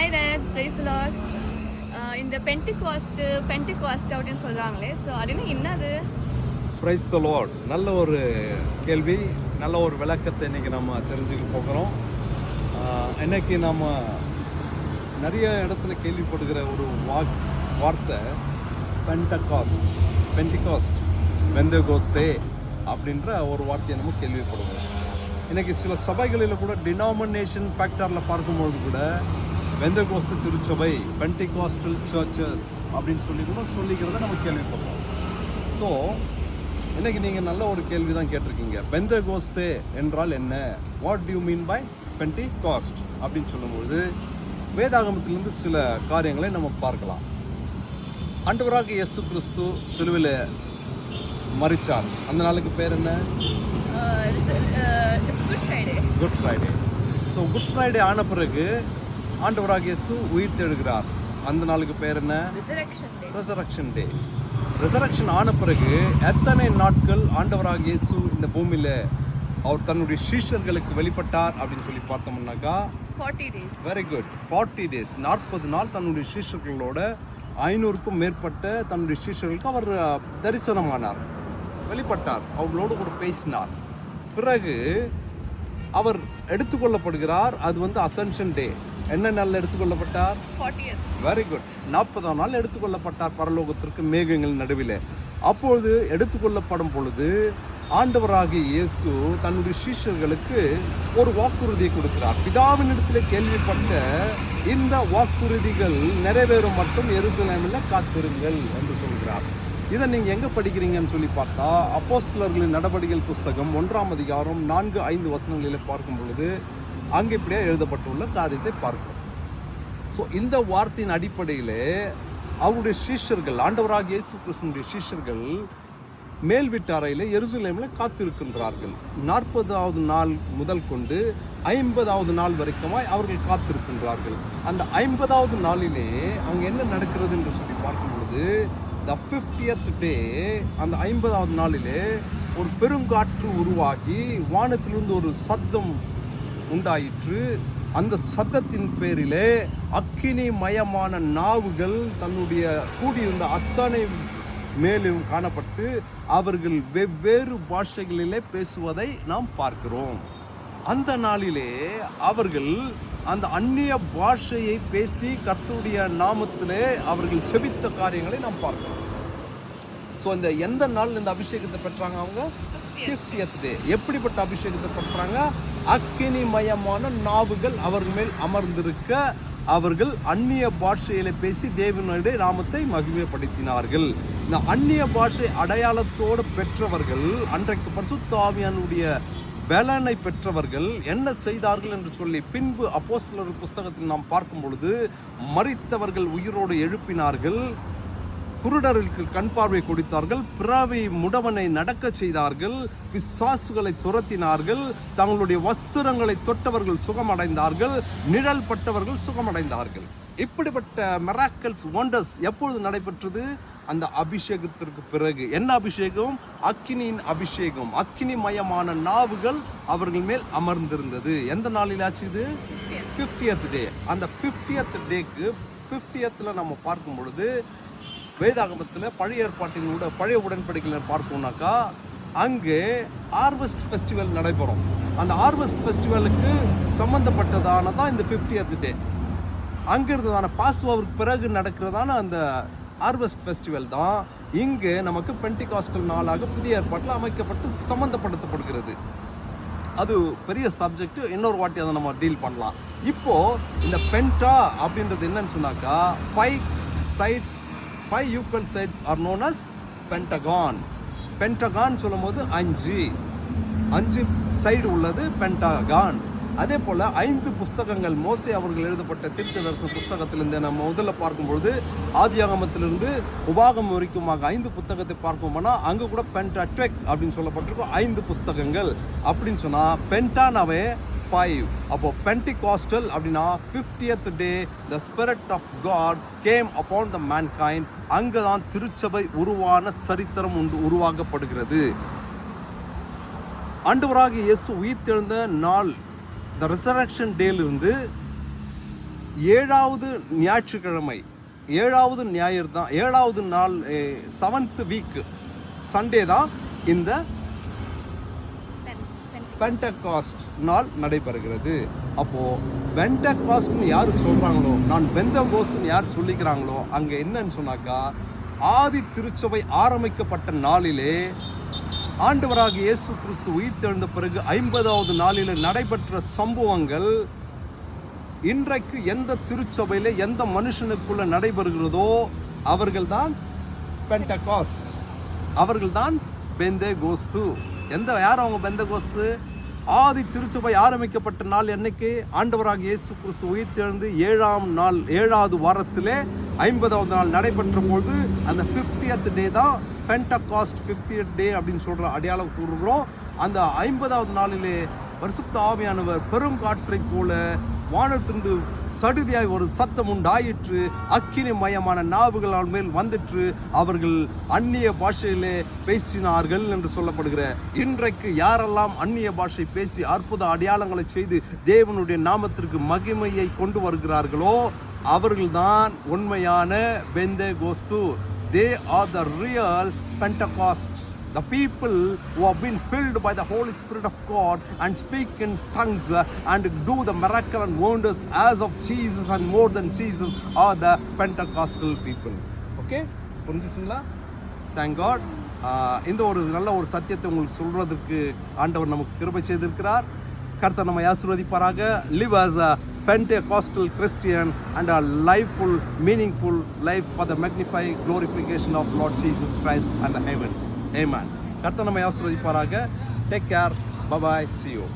Hi date, praise the Lord. இந்த Pentecost அப்படின்னு சொல்கிறாங்களே, ஸோ அது என்னது? Praise the Lord. நல்ல ஒரு கேள்வி, நல்ல ஒரு விளக்கத்தை இன்றைக்கி நம்ம தெரிஞ்சுக்க போகிறோம். இன்றைக்கி நம்ம நிறைய இடத்துல கேள்விப்படுகிற ஒரு வார்த்தை பென்டிகாஸ்ட் வெந்தகோஸ்தே அப்படின்ற ஒரு வார்த்தையை நம்ம கேள்விப்படுகிறோம். இன்றைக்கி சில சபைகளில் கூட டினாமினேஷன் ஃபேக்டரில் பார்க்கும்போது கூட வெந்தகோஸ்து திருச்சபை பென்டிகாஸ்டல் சர்ச்சஸ் அப்படின்னு சொல்லி கூட சொல்லிக்கிறத நம்ம கேள்விப்படுறோம். ஸோ இன்றைக்கி நீங்கள் நல்ல ஒரு கேள்வி தான் கேட்டிருக்கீங்க. பெந்தகோஸ்தே என்றால் என்ன? What do you mean by pentecost அப்படின்னு சொல்லும்போது வேதாகமத்திலிருந்து சில காரியங்களை நம்ம பார்க்கலாம். ஆண்டவராக இயேசு கிறிஸ்து சிலுவையில் மரிச்சார். அந்த நாளுக்கு பேர் என்ன? Good Friday. So good Friday ஆன பிறகு ஆண்டவராக இயேசு உயிர் தெழுகிறார். அந்த நாளுக்கு பேர் என்ன? ரெசரக்ஷன் டே. ரெசரக்ஷன் ஆன பிறகு எத்தனை நாட்கள் ஆண்டவராக இயேசு இந்த பூமியில் அவர் தன்னுடைய சீஷர்களுக்கு வெளிப்பட்டார் அப்படின்னு சொல்லி பார்த்தோம்னாக்கா 40 days. Very good. 40 days, 40 நாள் தன்னுடைய சீஷர்களோட 500க்கும் மேற்பட்ட தன்னுடைய சீஷர்களுக்கு அவர் தரிசனமானார், வெளிப்பட்டார், அவர்களோடு கூட பேசினார். பிறகு அவர் எடுத்துக்கொள்ளப்படுகிறார். அது அசென்ஷன் டே. என்ன நாள் எடுத்துக்கொள்ளப்பட்டார்? 40th. Very good. 40ஆம் நாள் எடுத்துக்கொள்ளப்பட்டார் பரலோகத்திற்கு மேகங்கள் நடுவில். அப்பொழுது எடுத்துக்கொள்ளப்படும் பொழுது ஆண்டவராகிய இயேசு தன்னுடைய சீஷர்களுக்கு ஒரு வாக்குறுதியை கொடுக்கிறார். பிதாவினிடத்தில் கேள்விப்பட்ட இந்த வாக்குறுதிகள் நிறைவேறும் மட்டும் எருசலேமில் காத்திருங்கள் என்று சொல்கிறார். இதை நீங்கள் எங்கே படிக்கிறீங்கன்னு சொல்லி பார்த்தா அப்போஸ்தலர்களின் நடவடிக்கைகள் புஸ்தகம் 1ஆம் அதிகாரம் 4-5 வசனங்களில் பார்க்கும் பொழுது அங்கே இப்படியே எழுதப்பட்டுள்ள காரியத்தை பார்க்கிறோம். ஸோ இந்த வார்த்தையின் அடிப்படையில் அவருடைய சீஷர்கள், ஆண்டவராகிய இயேசு கிறிஸ்துவினுடைய சீஷர்கள் மேல் வீட்டாரையில் எருசலேமில் காத்திருக்கின்றார்கள். 40வது நாள் முதல் கொண்டு 50வது நாள் வரைக்குமாய் அவர்கள் காத்திருக்கின்றார்கள். அந்த 50வது நாளிலே அங்கே என்ன நடக்கிறது என்று சொல்லி பார்க்கும் பொழுது the 50th day, அந்த 50வது நாளிலே ஒரு பெருங்காற்று உருவாகி வானத்திலிருந்து ஒரு சத்தம் உண்டாயிற்று. அந்த சத்தத்தின் பேரிலே அக்கினி மயமான நாவுகள் தன்னுடைய கூடியிருந்த அத்தனை மேலும் காணப்பட்டு அவர்கள் வெவ்வேறு பாஷைகளிலே பேசுவதை நாம் பார்க்கிறோம். அந்த நாளிலே அவர்கள் அந்த அந்நிய பாஷையை பேசி கர்த்தருடைய நாமத்திலே அவர்கள் செபித்த காரியங்களை நாம் பார்க்கிறோம். ஸோ இந்த எந்த நாள் இந்த அபிஷேகத்தை பெற்றாங்க? அவங்க 50th day. எப்படிப்பட்ட அபிஷேகத்தை பெற்றாங்க? அக்கினி மயமான நாவுகள் அவர்கள் மேல் அமர்ந்திருக்க அவர்கள் அந்நிய பாஷையில பேசி தேவனுடைய நாமத்தை மகிமைப்படுத்தினார்கள். இந்த அந்நிய பாஷை அடையாளத்தோடு பெற்றவர்கள், அன்றைக்கு பரிசுத்த ஆவியானுடைய பலனை பெற்றவர்கள் என்ன செய்தார்கள் என்று சொல்லி பின்பு அப்போஸ்தலர் புஸ்தகத்தில் நாம் பார்க்கும் பொழுது மரித்தவர்கள் உயிரோடு எழுப்பினார்கள், குருடர்களுக்கு கண் பார்வை கொடுத்தார்கள், பிறவி முடவனை நடக்க செய்தார்கள், பிசாசுகளை துரத்தினார்கள், தங்களுடைய வஸ்திரங்களை தொட்டவர்கள் சுகமடைந்தார்கள், நிழல் பட்டவர்கள் சுகமடைந்தார்கள். இப்படிப்பட்ட மிராக்கிள்ஸ், வண்டர்ஸ் எப்பொழுது நடைபெற்றது? அந்த அபிஷேகத்திற்கு பிறகு. என்ன அபிஷேகம்? அக்கினியின் அபிஷேகம். அக்கினி மயமான நாவுகள் அவர்கள் மேல் அமர்ந்திருந்தது. எந்த நாளில் ஆச்சு இது? 50th day. அந்த 50th டேக்கு 50th நம்ம பார்க்கும் பொழுது வேதாகமத்தில் பழைய ஏற்பாட்டினோட பழைய உடன்படிக்கையில் பார்த்தோம்னாக்கா அங்கே ஹார்வெஸ்ட் ஃபெஸ்டிவல் நடைபெறும். அந்த ஹார்வெஸ்ட் ஃபெஸ்டிவலுக்கு சம்பந்தப்பட்டதானதான் இந்த 50th day. அங்கிருந்ததான பாஸ்வாவுக்கு பிறகு நடக்கிறதான அந்த ஹார்வெஸ்ட் ஃபெஸ்டிவல் தான் இங்கே நமக்கு பென்டிகாஸ்டல் நாளாக புதிய ஏற்பாட்டில் அமைக்கப்பட்டு சம்மந்தப்படுத்தப்படுகிறது. அது பெரிய சப்ஜெக்ட், இன்னொரு வாட்டி அதை நம்ம டீல் பண்ணலாம். இப்போ இந்த பென்டா அப்படின்றது என்னன்னு சொன்னாக்கா 5 equal sides are known as pentagon. Pentagon சொல்லும் போது 5 சைடு உள்ளது பென்டகான். அதே போல 5 புஸ்தகங்கள் மோசே அவர்கள் எழுதப்பட்ட தீர்க்கதரிசன புஸ்தகத்திலிருந்து நம்ம முதல்ல பார்க்கும்பொழுது ஆதியாகமத்திலிருந்து உபாகம் வரைக்குமாக 5 புத்தகத்தை பார்ப்போம்னா அங்கே கூட பென்டாட்வெக் அப்படின்னு சொல்லப்பட்டிருக்கும் 5 புஸ்தகங்கள் அப்படின்னு சொன்னா பென்டானாவே 5. அப்போ பென்டிகாஸ்டல் அப்படின்னா 50th day the spirit of God came upon the mankind. அங்கதான் திருச்சபை உருவான சரித்திரம் உருவாக்கப்படுகிறது. ஆண்டவராகிய இயேசு உயிர்த்தெழுந்த நாள், the resurrection day இருந்து ஏழாவது ஞாயிற்றுக்கிழமை, ஏழாவது ஞாயிறு தான், ஏழாவது நாள், 7th வீக் சண்டே தான் இந்த பெண்டகாஸ்ட் நாள் நடைபெறுகிறது. அப்போ பெண்டகாஸ்ட்னு யார் சொல்றாங்களோ, நான் பெந்தகோஸ்ட்னு யார் சொல்லிக்கிறாங்களோ, அங்க என்னன்னு சொன்னாக்கா, ஆதி திருச்சபை ஆரம்பிக்கப்பட்ட நாளிலே ஆண்டவராகிய இயேசு கிறிஸ்து உயிர்த்தெழுந்த பிறகு 50வது நாளிலே நடைபெற்ற சம்பவங்கள் இன்றைக்கு எந்த திருச்சபையில எந்த மனுஷனுக்குள்ள நடைபெறுகிறதோ அவர்கள்தான் பெண்டகாஸ்ட், அவர்கள்தான் பெந்தகோஸ்து. யார் அவங்க பெந்தகோஸ்து? ஆதி திருச்சபை ஆரம்பிக்கப்பட்ட நாள் என்னைக்கு? ஆண்டவராகிய இயேசு கிறிஸ்து உயிர்த்தெழுந்து 7ஆம் நாள், 7வது வாரத்திலே 50வது நாள் நடைபெற்ற பொழுது அந்த 50th டே தான் பெண்டகாஸ்ட், 50th டே அப்படின்னு சொல்ற அடையாளம் கூறுகிறோம். அந்த 50வது நாளிலே பரிசுத்த ஆவியானவர் பெருங்காற்றை போல வானத்திலிருந்து சடுதியாய் ஒரு சத்தம் உண்டாயிற்று, அக்கினி மயமான நாவுகள் மேல் வந்துற்று, அவர்கள் அந்நிய பாஷையிலே பேசினார்கள் என்று சொல்லப்படுகிற இன்றைக்கு யாரெல்லாம் அந்நிய பாஷை பேசி அற்புத அடையாளங்களை செய்து தேவனுடைய நாமத்திற்கு மகிமையை கொண்டு வருகிறார்களோ அவர்கள்தான் உண்மையான Pentecost. They are the real Pentecost. The people who have been filled by the Holy Spirit of God and speak in tongues and do the miracle and wonders as of Jesus and more than Jesus are the Pentecostal people. Okay? புரிஞ்சுச்சுங்களா? Thank God. இந்த ஒரு நல்ல ஒரு சத்தியத்தை உங்களுக்கு சொல்றதுக்கு ஆண்டவர் நமக்கு கிருபை செய்திருக்கிறார். கர்த்தர் நம்மை ஆசீர்வதிப்பாராக. Live as a Pentecostal Christian and a liveful, meaningful life for the magnified glorification of Lord Jesus Christ and the heavens. Amen. கர்த்தர் நம்மை ஆசீர்வதிப்பாராக. Take care. Bye bye. See you.